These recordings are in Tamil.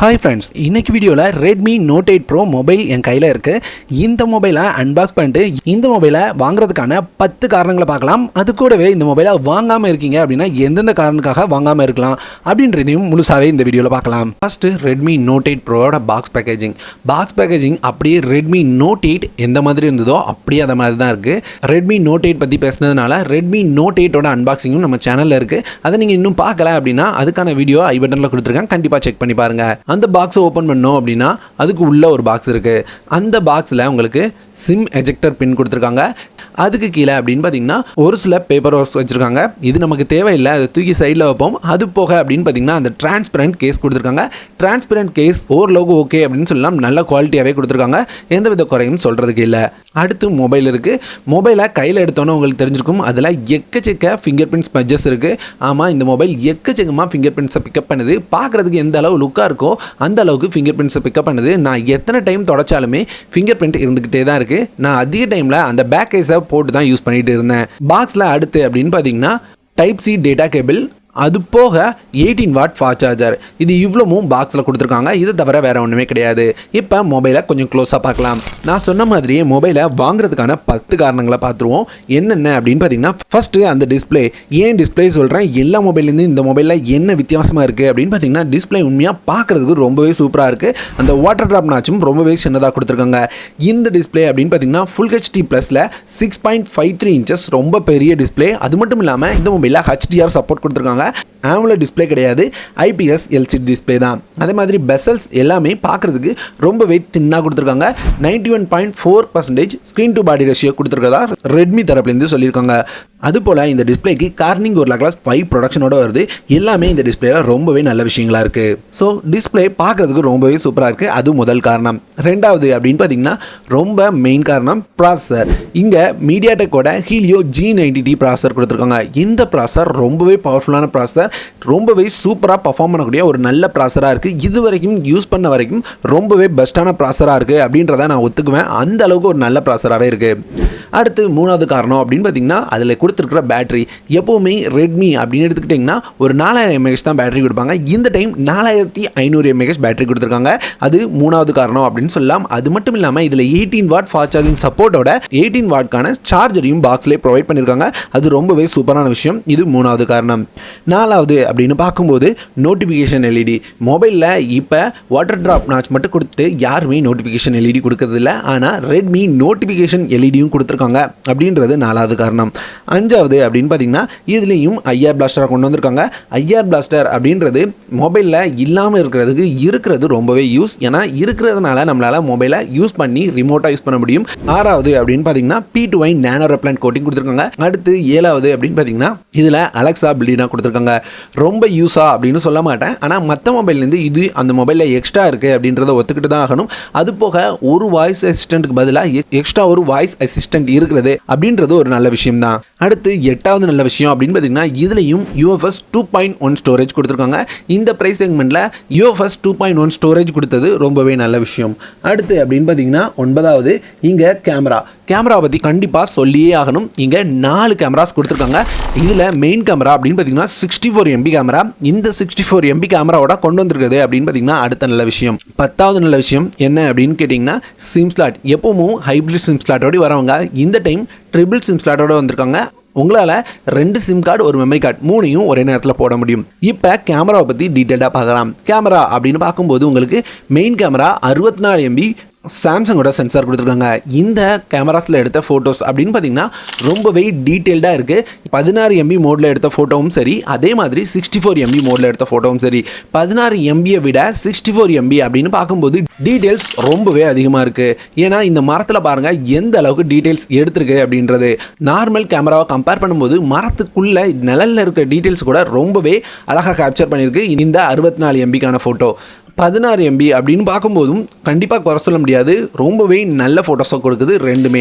Hi friends, இன்னைக்கு வீடியோல Redmi Note 8 Pro மொபைல் என் கையில இருக்கு. இந்த மொபைலை அன்பாக்ஸ் பண்ணிட்டு இந்த மொபைலை வாங்குறதுக்கான 10 காரணங்களை பார்க்கலாம். அது கூடவே இந்த மொபைலை வாங்காம இருக்கீங்க அப்படின்னா எந்தெந்த காரணத்துக்காக வாங்காம இருக்கலாம் அப்படின்றதையும் முழுசாவே இந்த வீடியோல பார்க்கலாம். ஃபர்ஸ்ட் Redmi Note 8 Pro ஓட பாக்ஸ் பேக்கேஜிங் அப்படியே Redmi Note 8 எந்த மாதிரி இருந்ததோ அப்படியே அந்த மாதிரி தான் இருக்கு. Redmi Note 8 பத்தி பேசினதுனால Redmi Note 8 ஓட அன்பாக்சிங்கும் நம்ம சேனல்ல இருக்கு. அதை நீங்க இன்னும் பார்க்கல அப்படின்னா அதுக்கான வீடியோ ஐ பட்டன்ல கொடுத்திருக்கேன், கண்டிப்பா செக் பண்ணி பாருங்க. அந்த பாக்ஸை ஓப்பன் பண்ணோம் அப்படின்னா அதுக்கு உள்ள ஒரு பாக்ஸ் இருக்கு. அந்த பாக்ஸில் உங்களுக்கு சிம் எஜெக்டர் பின் கொடுத்துருக்காங்க. அதுக்கு கீழே அப்படின்னு பார்த்தீங்கன்னா ஒரு சில பேப்பர் ஒர்க்ஸ் வச்சுருக்காங்க. இது நமக்கு தேவையில்லை, அதை தூக்கி சைடில் வைப்போம். அது போக அப்படின்னு பார்த்தீங்கன்னா அந்த டிரான்ஸ்பரண்ட் கேஸ் கொடுத்துருக்காங்க. டிரான்ஸ்பரண்ட் கேஸ் ஓரளவுக்கு ஓகே அப்படின்னு சொல்லலாம், நல்ல குவாலிட்டியாகவே கொடுத்துருக்காங்க, எந்தவித குறையும் சொல்கிறதுக்கு இல்லை. அடுத்து மொபைல் இருக்குது. மொபைலை கையில் எடுத்தோன்னே உங்களுக்கு தெரிஞ்சிருக்கும், அதில் எக்கச்சக்க ஃபிங்கர் பிரிண்ட் ஸ்மட்ஜஸ் இருக்குது. ஆமாம், இந்த மொபைல் எக்கச்சக்கமாக ஃபிங்கர் பிரிண்ட்ஸை பிக்கப் பண்ணுது. பார்க்குறதுக்கு எந்த அளவு லுக்காக இருக்கோ அந்த அளவுக்கு ஃபிங்கர் பிரிண்ட்ஸை பிக்கப் பண்ணுது. நான் எத்தனை டைம் தொடச்சாலுமே ஃபிங்கர் பிரிண்ட் இருந்துக்கிட்டே தான் இருக்குது. நான் அதிக டைமில் அந்த பேக் கேஸை போட்டு தான் யூஸ் பண்ணிகிட்டு இருந்தேன். பாக்ஸில் அடுத்து அப்படின்னு பார்த்தீங்கன்னா டைப் சி டேட்டா கேபிள், அது போக 18 வாட் ஃபாஸ்ட் சார்ஜர். இது இவ்வளவும் பாக்ஸில் கொடுத்துருக்காங்க. இதை தவிர வேறு ஒன்றுமே கிடையாது. இப்போ மொபைலை கொஞ்சம் க்ளோஸாக பார்க்கலாம். நான் சொன்ன மாதிரியே மொபைலை வாங்குறதுக்கான 10 காரணங்களை பார்த்துருவோம். என்னென்ன அப்படின்னு பார்த்தீங்கன்னா ஃபஸ்ட்டு அந்த டிஸ்பிளே. ஏன் டிஸ்பிளே சொல்கிறேன், எல்லா மொபைல்லேருந்து இந்த மொபைலில் என்ன வித்தியாசமாக இருக்குது அப்படின்னு பார்த்தீங்கன்னா டிஸ்பிளே உண்மையாக பார்க்குறதுக்கு ரொம்பவே சூப்பராக இருக்குது. அந்த வாட்டர் ட்ராப் நாச்சும் ரொம்பவே சின்னதாக கொடுத்துருக்காங்க. இந்த டிஸ்பிளே அப்படின்னு பார்த்தீங்கன்னா ஃபுல் ஹெச்டி ப்ளஸில் 6.53 இன்ச்சஸ், ரொம்ப பெரிய டிஸ்பிளே. அது மட்டும் இல்லாமல் இந்த மொபைலில் HDR சப்போர்ட் கொடுத்துருக்காங்க. AMOLED டிஸ்பிளே கிடையாது, IPS LCD டிஸ்பிளே தான். அதே மாதிரி பெசல்ஸ் எல்லாமே பார்க்குறதுக்கு ரொம்பவே தின்னாக கொடுத்துருக்காங்க. 91.4% ஸ்க்ரீன் டு பாடி ரேஷியோ கொடுத்துருக்கதா ரெட்மி தரப்புலேருந்து சொல்லியிருக்காங்க. அதுபோல் இந்த டிஸ்பிளேக்கு கார்னிங் ஒரு கிளாஸ் 5 ப்ரொடக்ஷனோட வருது. எல்லாமே இந்த டிஸ்பிளேல ரொம்பவே நல்ல விஷயங்களா இருக்குது. ஸோ டிஸ்பிளே பார்க்குறதுக்கு ரொம்பவே சூப்பராக இருக்குது. அது முதல் காரணம். ரெண்டாவது அப்படின்னு பார்த்தீங்கன்னா ரொம்ப மெயின் காரணம் ப்ராசஸர். இங்கே மீடியாடெக்கோட ஹீலியோ G90T ப்ராசஸர் கொடுத்துருக்காங்க. இந்த ப்ராசஸர் ரொம்பவே பவர்ஃபுல்லான ப்ராசஸர், ரொம்பவே சூப்பராக பர்ஃபார்ம் பண்ணக்கூடிய ஒரு நல்ல ப்ராசஸராக இருக்குது. இது வரைக்கும் யூஸ் பண்ண வரைக்கும் ரொம்பவே பெஸ்ட்டான ப்ராசஸராக இருக்குது அப்படின்றத நான் ஒத்துக்குவேன். அந்த அளவுக்கு ஒரு நல்ல ப்ராசஸராகவே இருக்குது. அடுத்து மூணாவது காரணம் அப்படின்னு பார்த்தீங்கன்னா அதில் கொடுத்துருக்கிற பேட்டரி. எப்போவுமே ரெட்மி அப்படின்னு எடுத்துக்கிட்டிங்கன்னா ஒரு 4000 mAh தான் பேட்டரி கொடுப்பாங்க. இந்த டைம் 4500 mAh பேட்டரி கொடுத்துருக்காங்க. அது மூணாவது காரணம் அப்படின்னு சொல்லலாம். அது மட்டும் இல்லாமல் இதில் 18 வாட் ஃபாஸ்ட் சார்ஜிங் சப்போர்ட்டோட 18 வாட்கான சார்ஜரையும் பாக்ஸ்லேயே ப்ரொவைட் பண்ணியிருக்காங்க. அது ரொம்பவே சூப்பரான விஷயம். இது மூணாவது காரணம். நாலாவது அப்படின்னு பார்க்கும்போது நோட்டிஃபிகேஷன் LED. மொபைலில் இப்போ வாட்டர் ட்ராப் நாச் மட்டும் கொடுத்துட்டு யாருமே நோட்டிஃபிகேஷன் LED கொடுக்கறதில்ல. ஆனால் ரெட்மி நோட்டிஃபிகேஷன் LEDயும் கொடுத்துருக்காங்க அப்படின்றது நாலாவது காரணம். அஞ்சாவது அப்படின்னு பார்த்தீங்கன்னா இதுலேயும் IR பிளாஸ்டரை கொண்டு வந்திருக்காங்க. IR பிளாஸ்டர் அப்படின்றது மொபைலில் இல்லாமல் இருக்கிறது ரொம்பவே யூஸ். ஏன்னா இருக்கிறதுனால நம்மளால் மொபைலை யூஸ் பண்ணி ரிமோட்டாக யூஸ் பண்ண முடியும். ஆறாவது அப்படின்னு பார்த்தீங்கன்னா P2i நேனோ ரெப்லண்ட் கோட்டிங் கொடுத்துருக்காங்க. அடுத்து ஏழாவது அப்படின்னு பார்த்தீங்கன்னா இதில் அலெக்ஸா பில்டினா கொடுத்துருக்காங்க. ரொம்ப யூஸா அப்படின்னு சொல்ல மாட்டேன், ஆனால் மற்ற மொபைல்லேருந்து இது அந்த மொபைலில் எக்ஸ்ட்ரா இருக்குது அப்படின்றத ஒத்துக்கிட்டு தான் ஆகணும். அது போக ஒரு வாய்ஸ் அசிஸ்டண்ட்டுக்கு பதிலாக எக்ஸ்ட்ரா ஒரு வாய்ஸ் அசிஸ்டன்ட் இருக்கிறது அப்படின்றது ஒரு நல்ல விஷயம் தான். அடுத்து எட்டாவது நல்ல விஷயம் அப்படின்னு பார்த்தீங்கன்னா இதுலையும் UFS 2.1 ஸ்டோரேஜ் கொடுத்துருக்காங்க. இந்த பிரைஸ் செக்மெண்ட்டில் UFS 2.1 ஸ்டோரேஜ் கொடுத்தது ரொம்பவே நல்ல விஷயம். அடுத்து அப்படின்னு பார்த்தீங்கன்னா ஒன்பதாவது இங்கே கேமராவை பற்றி கண்டிப்பாக சொல்லியே ஆகணும். இங்கே 4 கேமராஸ் கொடுத்துருக்காங்க. இதில் மெயின் கேமரா அப்படின்னு பார்த்தீங்கன்னா 64 MB கேமரா. இந்த 64 MB கேமராவோட கொண்டு வந்திருக்குது அப்படின்னு பார்த்தீங்கன்னா அடுத்த நல்ல விஷயம். 10வது நல்ல விஷயம் என்ன அப்படின்னு கேட்டிங்கன்னா சிம் ஸ்லாட். எப்பவும் ஹைப்ரிட் சிம் ஸ்லாட்டோடு வரவங்க இந்த டைம் ட்ரிபிள் சிம் ஸ்லாட்டோட வந்திருக்காங்க. உங்களால் 2 சிம் கார்டு ஒரு மெமரி கார்டு 3ஐயும் ஒரே நேரத்தில் போட முடியும். இப்போ கேமராவை பற்றி டீட்டெயிலாக பார்க்கலாம். கேமரா அப்படின்னு பார்க்கும்போது உங்களுக்கு மெயின் கேமரா 64 MB சாம்சங்கோட சென்சார் கொடுத்துருக்காங்க. இந்த கேமராஸில் எடுத்த ஃபோட்டோஸ் அப்படின்னு பார்த்தீங்கன்னா ரொம்பவே டீட்டெயில்டாக இருக்குது. 16 MB மோடில் எடுத்த ஃபோட்டோவும் சரி, அதே மாதிரி 64 MB மோடில் எடுத்த ஃபோட்டோவும் சரி. 16 MBயை விட 64 MB அப்படின்னு பார்க்கும்போது டீட்டெயில்ஸ் ரொம்பவே அதிகமாக இருக்குது. ஏன்னா இந்த மரத்தில் பாருங்கள் எந்த அளவுக்கு டீட்டெயில்ஸ் எடுத்திருக்கு அப்படின்றது. நார்மல் கேமராவை கம்பேர் பண்ணும்போது மரத்துக்குள்ளே நிழலில் இருக்க டீட்டெயில்ஸ் கூட ரொம்பவே அழகாக கேப்சர் பண்ணியிருக்கு இந்த 64 MBக்கான ஃபோட்டோ. 16 MB அப்படின்னு பார்க்கும்போதும் கண்டிப்பாக குறை சொல்ல முடியாது, ரொம்பவே நல்ல ஃபோட்டோஸை கொடுக்குது.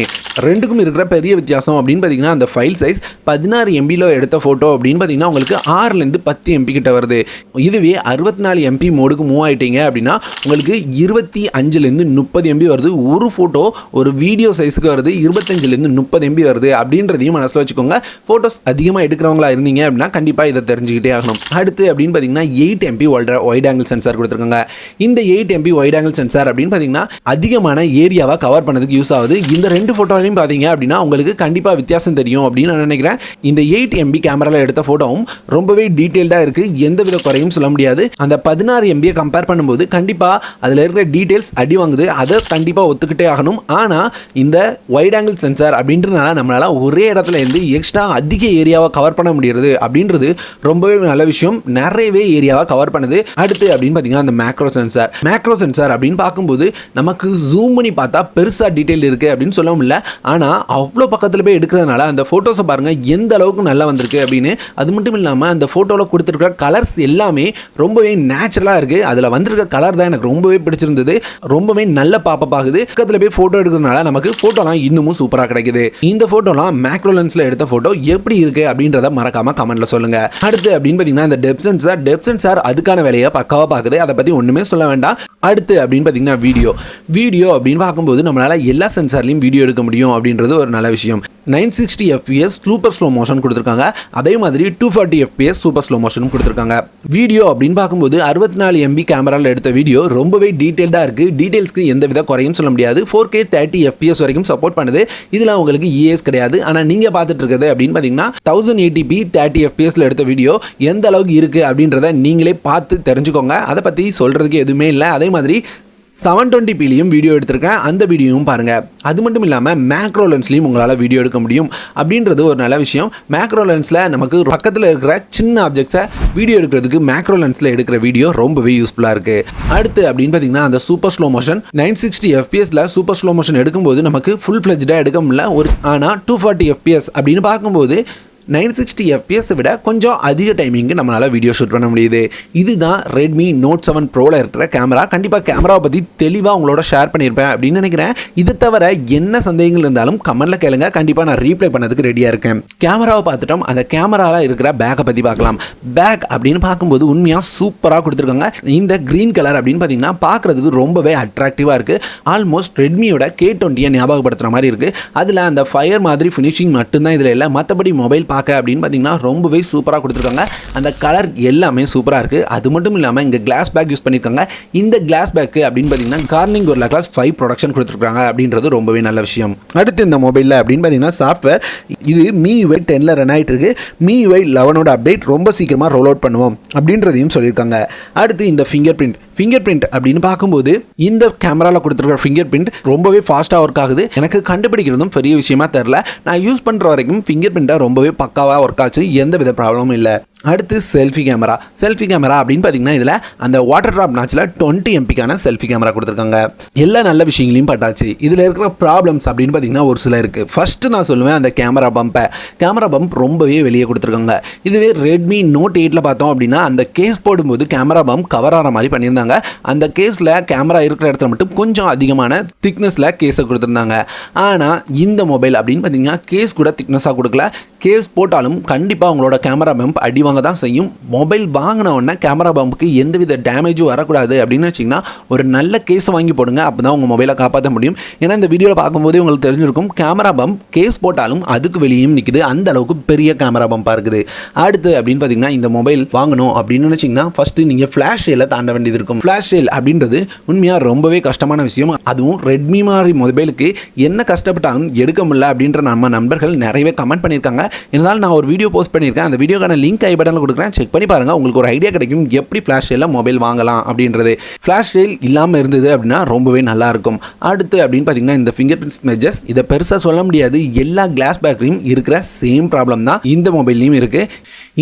ரெண்டுக்கும் இருக்கிற பெரிய வித்தியாசம் அப்படின்னு பார்த்தீங்கன்னா அந்த ஃபைல் சைஸ் 16 MBயில் எடுத்த ஃபோட்டோ அப்படின்னு பார்த்தீங்கன்னா உங்களுக்கு 6லேருந்து 10 MB கிட்ட வருது. இதுவே 64 MB மோடுக்கு மூவ் ஆகிட்டீங்க அப்படின்னா உங்களுக்கு 25லேருந்து 30 MB வருது. ஒரு ஃபோட்டோ ஒரு வீடியோ சைஸுக்கு வருது 25லேருந்து 30 MB வருது அப்படின்றதையும் மனசில் வச்சுக்கோங்க. ஃபோட்டோஸ் அதிகமாக எடுக்கிறவங்களா இருந்தீங்க அப்படின்னா கண்டிப்பாக இதை தெரிஞ்சுக்கிட்டே ஆகணும். அடுத்து அப்படின்னு பார்த்தீங்கன்னா 8 MP வைட் ஆங்கிள் சென்சார் கொடுத்துருக்காங்க. இந்த 8 MP வைட் ஆங்கிள் சென்சார் அப்படின்னு பார்த்தீங்கன்னா அதிகமான ஏரியாவை கவர் பண்ணதுக்கு யூஸ் ஆகுது. இந்த 2 ஃபோட்டோலையும் பார்த்தீங்க அப்படின்னா உங்களுக்கு கண்டிப்பாக வித்தியாசம் தெரியும் அப்படின்னு நான் நினைக்கிறேன். இந்த 8 MB கேமராவில் எடுத்த ஃபோட்டோவும் ரொம்பவே டீட்டெயில்டாக இருக்குது, எந்தவித குறையும் சொல்ல முடியாது. அந்த 16 MB கம்பேர் பண்ணும்போது கண்டிப்பாக அதில் இருக்கிற டீட்டெயில்ஸ் அடி வாங்குது, அதை கண்டிப்பாக ஒத்துக்கிட்டே ஆகணும். ஆனால் இந்த வைட் ஆங்கிள் சென்சார் அப்படின்றதுனால நம்மளால் ஒரே இடத்துல இருந்து எக்ஸ்ட்ரா அதிக ஏரியாவை கவர் பண்ண முடியாது அப்படின்றது ரொம்பவே நல்ல விஷயம். நிறையவே ஏரியாவை கவர் பண்ணுது. அடுத்து அப்படின்னு பார்த்தீங்கன்னா அந்த மேக்ரோ சென்சார் அப்படின்னு பார்க்கும்போது நமக்கு ஜூம் பண்ணி பார்த்தா பெருசாக டீட்டெயில் இருக்குது அப்படின்னு சொல்ல முடியல. ஆனால் அவ்வளோ பக்கத்தில் போய் எடுக்கிறதுனால அந்த ஃபோட்டோஸை பாருங்கள் எந்த அளவுக்கு நல்லா வந்திருக்கு அப்படின்னு. அது மட்டும் இல்லாமல் அந்த ஃபோட்டோவில் கொடுத்துருக்கிற கலர்ஸ் எல்லாமே ரொம்பவே நேச்சுரலாக இருக்குது. அதில் வந்திருக்க கலர் தான் எனக்கு ரொம்பவே பிடிச்சிருந்தது. ரொம்பவே நல்ல பாப்பப் ஆகுது. பக்கத்தில் போய் ஃபோட்டோ எடுக்கிறதுனால நமக்கு ஃபோட்டோலாம் இன்னமும் சூப்பராக கிடைக்குது. இந்த ஃபோட்டோலாம் மேக்ரோ லென்ஸில் எடுத்த ஃபோட்டோ எப்படி இருக்குது அப்படின்றத மறக்காமல் கமெண்ட்டில் சொல்லுங்கள். அடுத்து அப்படின்னு பார்த்தீங்கன்னா இந்த டெப்த் சென்சார் அதுக்கான வேலையை பக்காவாக பார்க்குது. அதை பற்றி ஒன்றுமே சொல்ல வேண்டாம். அடுத்து அப்படின்னு பார்த்தீங்கன்னா வீடியோ அப்படின்னு பார்க்கும்போது நம்மளால் எல்லா சென்சார்லையும் வீடியோ எடுக்க முடியும் அப்படின்றது ஒரு நல்ல விஷயம். 960 FPS சூப்பர் ஸ்லோ மோஷன் கொடுத்துருக்காங்க. அதே மாதிரி 240 FPS சூப்பர் ஸ்லோ மோஷனும் கொடுத்துருக்காங்க. வீடியோ அப்படின்னு பார்க்கும்போது 64 MB கேமராவில் எடுத்த வீடியோ ரொம்பவே டீட்டெயில்டாக இருக்குது. டீட்டெயில்ஸ்க்கு எந்தவித குறையும் சொல்ல முடியாது. 4K 30 FPS வரைக்கும் சப்போர்ட் பண்ணுது. இதில் உங்களுக்கு ES கிடையாது. ஆனால் நீங்கள் பார்த்துட்டு இருக்கிறது அப்படின்னு பார்த்தீங்கன்னா 1080p 30 FPSல எடுத்த வீடியோ எந்த அளவுக்கு இருக்குது அப்படின்றத நீங்களே பார்த்து தெரிஞ்சுக்கோங்க. அதை பற்றி சொல்கிறதுக்கு எதுவுமே இல்லை. அதே மாதிரி 720pலையும் வீடியோ எடுத்திருக்கேன், அந்த வீடியோவும் பாருங்கள். அது மட்டும் இல்லாமல் மேக்ரோ லென்ஸ்லையும் உங்களால் வீடியோ எடுக்க முடியும் அப்படின்றது ஒரு நல்ல விஷயம். மேக்ரோ லென்ஸில் நமக்கு பக்கத்தில் இருக்கிற சின்ன ஆப்ஜெக்ட்ஸை வீடியோ எடுக்கிறதுக்கு மேக்ரோ லென்ஸில் எடுக்கிற வீடியோ ரொம்பவே யூஸ்ஃபுல்லாக இருக்குது. அடுத்து அப்படின்னு பார்த்தீங்கன்னா அந்த சூப்பர் ஸ்லோ மோஷன் 960 FPSல சூப்பர் ஸ்லோ மோஷன் எடுக்கும்போது நமக்கு ஃபுல் ஃப்ளெஜ்டாக எடுக்க முடியல. ஆனால் 240 FPS அப்படின்னு பார்க்கும்போது 960 FPS விட கொஞ்சம் அதிக டைமிங்கு நம்மளால் வீடியோ ஷூட் பண்ண முடியுது. இதுதான் Redmi Note 7 Proவில் இருக்கிற கேமரா. கண்டிப்பாக கேமராவை பற்றி தெளிவாக உங்களோட ஷேர் பண்ணியிருப்பேன் அப்படின்னு நினைக்கிறேன். இது தவிர என்ன சந்தேகங்கள் இருந்தாலும் கமெண்ட்டில் கேளுங்க, கண்டிப்பாக நான் ரீப்ளை பண்ணதுக்கு ரெடியாக இருக்கேன். கேமராவை பார்த்துட்டோம், அந்த கேமராவில் இருக்கிற பேக்கை பற்றி பார்க்கலாம். பேக் அப்படின்னு பார்க்கும்போது உண்மையாக சூப்பராக கொடுத்துருக்காங்க. இந்த க்ரீன் கலர் அப்படின்னு பார்த்தீங்கன்னா பார்க்குறதுக்கு ரொம்பவே அட்ராக்டிவாக இருக்குது. ஆல்மோஸ்ட் ரெட்மியோட K20 ஞாபகப்படுத்துகிற மாதிரி இருக்குது. அதில் அந்த ஃபயர் மாதிரி ஃபினிஷிங் மட்டும்தான் இதில் இல்லை. மற்றபடி மொபைல் அப்படின்னு பார்த்தீங்கன்னா ரொம்பவே சூப்பராக கொடுத்துருக்காங்க. அந்த கலர் எல்லாமே சூப்பராக இருக்குது. அது மட்டும் இல்லாமல் இங்கே கிளாஸ் பேக் யூஸ் பண்ணியிருக்காங்க. இந்த கிளாஸ் பேக்கு அப்படின்னு பார்த்தீங்கன்னா கார்னிங் ஒரு கிளாஸ் 5 ப்ரொடக்ஷன் கொடுத்துருக்காங்க அப்படின்றது ரொம்பவே நல்ல விஷயம். அடுத்து இந்த மொபைலில் அப்படின்னு பார்த்தீங்கன்னா சாஃப்ட்வேர் இது MIUI 10ல் ரன் ஆகிட்டு இருக்கு. MIUI 11ஓட அப்டேட் ரொம்ப சீக்கிரமாக ரோல் அவுட் பண்ணுவோம் அப்படின்றதையும் சொல்லியிருக்காங்க. அடுத்து இந்த ஃபிங்கர் பிரிண்ட் அப்படின்னு பார்க்கும்போது இந்த கேமராவில் கொடுத்துருக்கிற ஃபிங்கர் பிரிண்ட் ரொம்பவே ஃபாஸ்ட்டாக ஒர்க் ஆகுது. எனக்கு கண்டுபிடிக்கிறதும் பெரிய விஷயமா தெரில. நான் யூஸ் பண்ணுற வரைக்கும் ஃபிங்கர் பிரிண்ட்டை ரொம்பவே பக்காவாக ஒர்க் ஆச்சு, எந்த வித ப்ராப்ளமும் இல்லை. அடுத்து செல்ஃபி கேமரா அப்படின்னு பார்த்தீங்கன்னா இதில் அந்த வாட்டர் ட்ராப் நாச்சில் 20 MPக்கான செல்ஃபி கேமரா கொடுத்துருக்காங்க. எல்லா நல்ல விஷயங்களையும் பட்டாச்சு. இதில் இருக்கிற ப்ராப்ளம்ஸ் அப்படின்னு பார்த்தீங்கன்னா ஒரு சில இருக்குது. ஃபஸ்ட்டு நான் சொல்லுவேன் அந்த கேமரா பம்ப் ரொம்பவே வெளியே கொடுத்துருக்காங்க. இதுவே Redmi Note 8ல் பார்த்தோம் அப்படின்னா அந்த கேஸ் போடும்போது கேமரா பம்ப் கவர் ஆகிற மாதிரி பண்ணியிருந்தாங்க. அந்த கேஸில் கேமரா இருக்கிற இடத்துல மட்டும் கொஞ்சம் அதிகமான திக்னஸில் கேஸை கொடுத்துருந்தாங்க. ஆனால் இந்த மொபைல் அப்படின்னு பார்த்தீங்கன்னா கேஸ் கூட திக்னஸாக கொடுக்கல. கேஸ் போட்டாலும் கண்டிப்பாக உங்களோட கேமரா பம்ப் அடி வாங்க தான் செய்யும். மொபைல் வாங்கின உடனே கேமரா பம்புக்கு எந்தவித டேமேஜும் வரக்கூடாது அப்படின்னு வச்சிங்கன்னா ஒரு நல்ல கேஸை வாங்கி போடுங்க. அப்போ தான் உங்கள் மொபைலை காப்பாற்ற முடியும். ஏன்னா இந்த வீடியோவில் பார்க்கும்போதே உங்களுக்கு தெரிஞ்சிருக்கும் கேமரா பம்ப் கேஸ் போட்டாலும் அதுக்கு வெளியும் நிற்குது. அந்த அளவுக்கு பெரிய கேமரா பம்பாக இருக்குது. அடுத்து அப்படின்னு பார்த்தீங்கன்னா இந்த மொபைல் வாங்கணும் அப்படின்னு நினச்சிங்கன்னா ஃபஸ்ட்டு நீங்கள் ஃப்ளாஷ் சேலை தாண்ட வேண்டியது இருக்கும். ஃப்ளாஷ் சேல் அப்படின்றது உண்மையாக ரொம்பவே கஷ்டமான விஷயம். அதுவும் ரெட்மி மாதிரி மொபைலுக்கு என்ன கஷ்டப்பட்டாலும் எடுக்க முடியல அப்படின்ற நம்ம நண்பர்கள் நிறையவே கமெண்ட் பண்ணியிருக்காங்க. இருந்தாலும் நான் ஒரு வீடியோ போஸ்ட் பண்ணியிருக்கேன். அந்த வீடியோக்கான லிங்க் ஐ பட்டனில் கொடுக்குறேன், செக் பண்ணி பாருங்கள். உங்களுக்கு ஒரு ஐடியா கிடைக்கும் எப்படி ஃப்ளாஷ் சேலில் மொபைல் வாங்கலாம் அப்படின்றது. ஃப்ளாஷ் சேல் இல்லாமல் இருந்தது அப்படின்னா ரொம்பவே நல்லாயிருக்கும். அடுத்து அப்படின்னு பார்த்தீங்கன்னா இந்த ஃபிங்கர் பிரிண்ட் மெஜர்ஸ் இதை பெருசாக சொல்ல முடியாது. எல்லா கிளாஸ் பேக்லையும் இருக்கிற சேம் ப்ராப்ளம் தான் இந்த மொபைல்லையும் இருக்குது.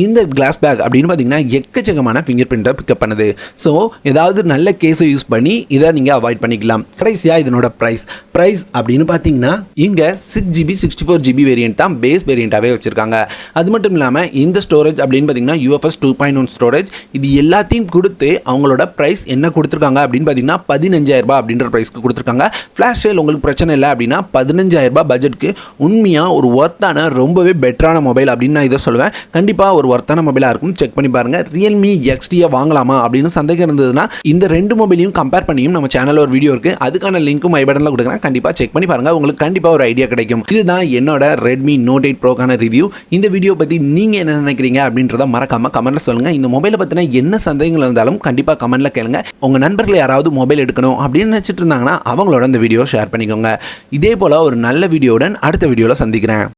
இந்த கிளாஸ் பேக் அப்படின்னு பார்த்தீங்கன்னா எக்கச்சக்கமான ஃபிங்கர் பிரிண்ட்டை பிக்கப் பண்ணுது. ஸோ ஏதாவது நல்ல கேஸை யூஸ் பண்ணி இதை நீங்கள் அவாய்ட் பண்ணிக்கலாம். கடைசியாக இதனோட ப்ரைஸ் அப்படின்னு பார்த்தீங்கன்னா இங்கே 6GB 64GB வேரியன்ட் தான் பேஸ் வேரியண்ட்டாகவே வச்சுருக்காங்க. அது மட்டும் இல்லாமல் இந்த ஸ்டோரேஜ் அப்படின்னு பார்த்தீங்கன்னா UFS 2.1 ஸ்டோரேஜ். இது எல்லாத்தையும் கொடுத்து அவங்களோட ப்ரைஸ் என்ன கொடுத்துருக்காங்க அப்படின்னு பார்த்தீங்கன்னா 15,000 அப்படின்ற ப்ரைஸ்க்கு கொடுத்துருக்காங்க. ஃப்ளாஷ் சேல் உங்களுக்கு பிரச்சனை இல்லை அப்படின்னா 15,000 பட்ஜெட்க்கு உண்மையாக ஒரு ஒர்த்தான ரொம்பவே பெட்டரான மொபைல் அப்படின்னு நான் இதை சொல்லுவேன். கண்டிப்பாக ஒரு ஒர்த்தான மொபைலாக இருக்கும். செக் பண்ணி பாருங்கள். ரியல்மி எக்ஸ்டியை வாங்கலாமா அப்படின்னு சந்தேகம் இருந்ததுன்னா இந்த ரெண்டு மொபைலையும் கம்பேர் பண்ணியும் நம்ம சேனலில் ஒரு வீடியோ இருக்குது. அதுக்கான லிங்க்கும் ஐ பட்டனில் கொடுக்குறேன். கண்டிப்பாக செக் பண்ணி பாருங்கள். உங்களுக்கு கண்டிப்பாக ஒரு ஐடியா கிடைக்கும். இதுதான் என்னோட ரெட்மி நோட் 8 ப்ரோக்கான ரிவ்யூ. இந்த வீடியோ பற்றி நீங்கள் என்ன நினைக்கிறீங்க அப்படின்றத மறக்காமல் கமெண்ட்டில் சொல்லுங்கள். இந்த மொபைலை பற்றின என்ன சந்தேகங்கள் இருந்தாலும் கண்டிப்பாக கமெண்ட்டில் கேளுங்க. உங்கள் நண்பர்கள் யாராவது மொபைல் எடுக்கணும் அப்படின்னு நினச்சிட்டு இருந்தாங்கன்னா அவங்களோட இந்த வீடியோ ஷேர் பண்ணிக்கோங்க. இதே போல் ஒரு நல்ல வீடியோவுடன் அடுத்த வீடியோவில் சந்திக்கிறேன்.